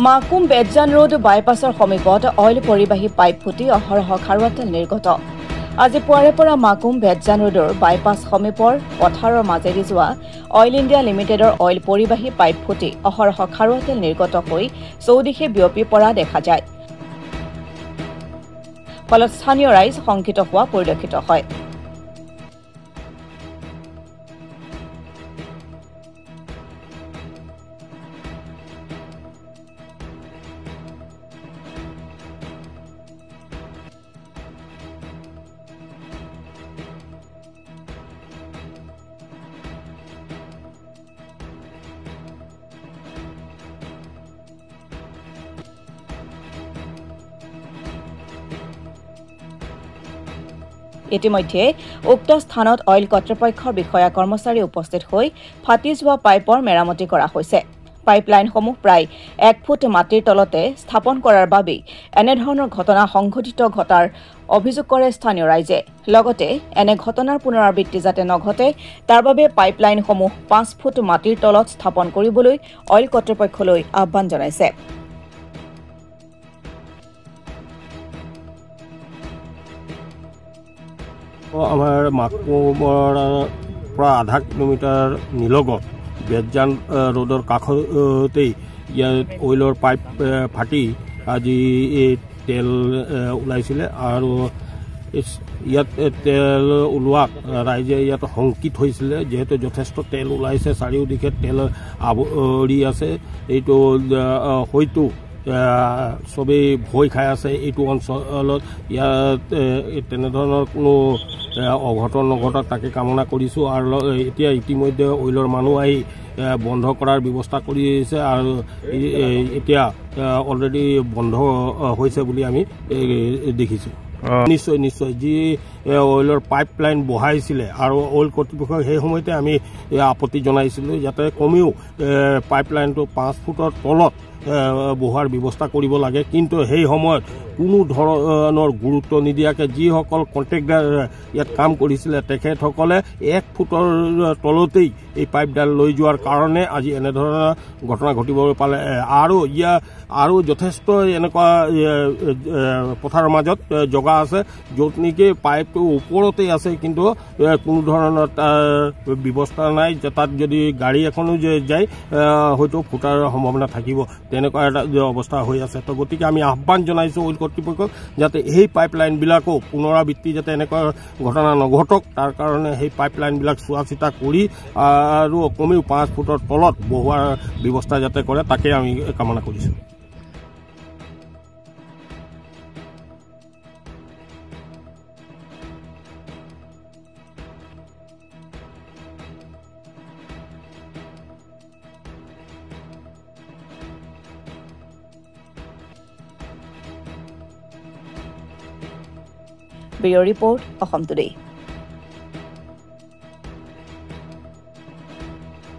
Makum বেদজান road বাইপাছৰ সমীপত oil পৰিবাহী pipe ফুটি অহৰহ খাৰুৱা তেল নিৰ্গত আজি পুৱাৰে পৰা মাকুম বেদজান ৰোডৰ বাইপাছ সমীপৰ পথাৰৰ মাজেদি যোৱা অইল ইণ্ডিয়া লিমিটেডৰ অইল পৰিবাহী পাইপ ফুটি অহৰহ খাৰুৱা তেল নিৰ্গত হৈ চৌদিশে বিয়পি পৰা দেখা যায় ফলত স্থানীয় ৰাইজ শংকিত হোৱা পৰিলক্ষিত হয় ইতিমধ্যে উক্ত স্থানত অইল কৰ্তৃপক্ষৰ বিষয়া কৰ্মচাৰী উপস্থিত হৈ ফাটি যোৱা পাইপৰ মেৰামতি কৰা হৈছে পাইপলাইনসমূহ প্ৰায় 1 ফুট মাটিৰ তলতে স্থাপন কৰাৰ বাবে এনেধৰণৰ ঘটনা সংঘটিত ঘটাৰ অভিযোগ কৰে স্থানীয় ৰাইজে লগতে এনে ঘটনাৰ পুনৰাবৃত্তি যাতে নঘটে তাৰ বাবে পাইপলাইনসমূহ 5 ফুট মাটিৰ তলত স্থাপন কৰিবলৈ অইল কৰ্তৃপক্ষলৈ আহ্বান জনাইছে আমাৰ মাকুমৰ পৰা আধা কিলোমিটাৰ নিলগত বেদজান ৰোডৰ কাষতেই ইয়াত অইলৰ পাইপ ফাটি আজি তেল ওলাইছিলে আৰু ইয়াত তেল ওলোৱাত ৰাইজে ইয়াত শংকিত হৈছিলে যিহেতু যথেষ্ট তেল ওলাইছে চাৰিওদিশে তেল আৱৰি আছে এইটো হয়তো সবেই ভয় খাই আছে এইটো অঞ্চলত ইয়াত তেনেধৰণৰ কোনো অঘটন নঘটক তাকে কামনা কৰিছোঁ আৰু এতিয়া ইতিমধ্যে অইলৰ মানুহ আহি বন্ধ কৰাৰ ব্যৱস্থা কৰিছে আৰু এতিয়া অলৰেডি বন্ধ হৈছে বুলি আমি দেখিছোঁ নিশ্চয় নিশ্চয় যি অইলৰ পাইপলাইন বহাইছিলে আৰু অইল কৰ্তৃপক্ষক সেই সময়তে আমি আপত্তি জনাইছিলোঁ যাতে কমেও পাইপলাইনটো 5 ফুটৰ তলত বহোৱাৰ ব্যৱস্থা কৰিব লাগে কিন্তু সেই সময়ত কোনো ধৰণৰ গুৰুত্ব নিদিয়াকৈ যিসকল কণ্ট্ৰেক্টাৰ ইয়াত কাম কৰিছিলে তেখেতসকলে 1 ফুটৰ তলতেই এই পাইপডাল লৈ যোৱাৰ কাৰণে আজি এনেধৰণৰ ঘটনা ঘটিব পালে আৰু যথেষ্ট এনেকুৱা পথাৰৰ মাজত জগা আছে য'ত নেকি পাইপটো ওপৰতেই আছে কিন্তু কোনো ধৰণৰ ব্যৱস্থা নাই তাত যদি গাড়ী এখনো যায় হয়তো ফুটাৰ সম্ভাৱনা থাকিব তেনেকুৱা এটা অৱস্থা হৈ আছে তো গতিকে আমি আহ্বান জনাইছোঁ অইল কৰ্তৃপক্ষক যাতে এই পাইপলাইনবিলাকো পুনৰাবৃত্তি যাতে এনেকুৱা ঘটনা নঘটক তাৰ কাৰণে সেই পাইপলাইনবিলাক চোৱা চিতা কৰি আৰু কমেও 5 ফুটৰ তলত বহোৱাৰ ব্যৱস্থা যাতে কৰে তাকে আমি কামনা কৰিছোঁ Bureau Report, Assam Today.